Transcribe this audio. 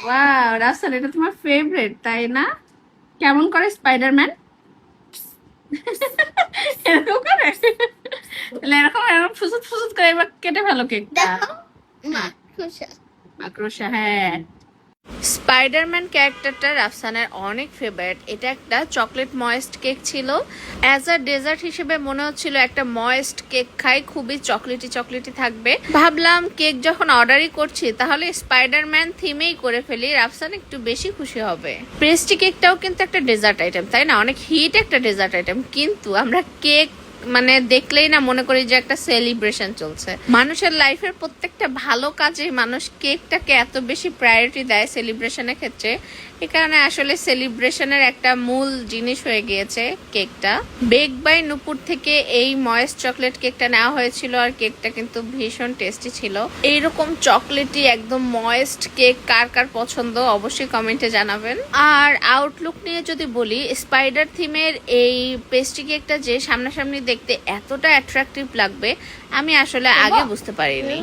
Wow Rasel, এটা তোমার favourite তাই না? কেমন করে স্পাইডারম্যান? এরকম করে? তাহলে এরকম এরকম ফুসুত ফুসুত করে এবার কেটে ফেলো কেকটা। দেখো মাকড়সা। মাকড়সা, হ্যাঁ। স্পাইডারম্যান ক্যারেক্টারটা রাফসানের অনেক ফেভারিট। এটা একটা চকলেট ময়েস্ট কেক ছিল। অ্যাজ আ ডেজার্ট হিসেবে মনে হচ্ছিল একটা ময়েস্ট কেক খাই, খুবই চকলেটি চকলেটি থাকবে। ভাবলাম কেক যখন অর্ডারই করছি তাহলে স্পাইডারম্যান থিমেই করে ফেলি, রাফসান একটু বেশি খুশি হবে। পেস্ট্রি কেকটাও কিন্তু একটা ডেজার্ট আইটেম, তাই না? অনেক হিট একটা ডেজার্ট আইটেম, কিন্তু আমরা কেক মানে দেখলেই না মনে করি যে একটা সেলিব্রেশন চলছে। মানুষের লাইফের প্রত্যেকটা ভালো কাজে মানুষ কেকটাকে এত বেশি প্রায়োরিটি দেয় সেলিব্রেশনের ক্ষেত্রে। এ কারণে আসলে সেলিব্রেশনের একটা মূল জিনিস হয়ে গিয়েছে কেকটা। বেক বাই নূপুর থেকে এই ময়েস্ট চকলেট কেকটা নেওয়া হয়েছিল, আর কেকটা কিন্তু ভীষণ টেস্টি ছিল। এইরকম চকলেটি একদম ময়েস্ট কেক কার কার পছন্দ অবশ্যই কমেন্টে জানাবেন। আর আউটলুক নিয়ে যদি বলি, স্পাইডার থিমের এই পেস্ট্রি কেকটা যে সামনাসামনি দেখতে এতটা অ্যাট্রাকটিভ লাগবে আমি আসলে আগে বুঝতে পারিনি।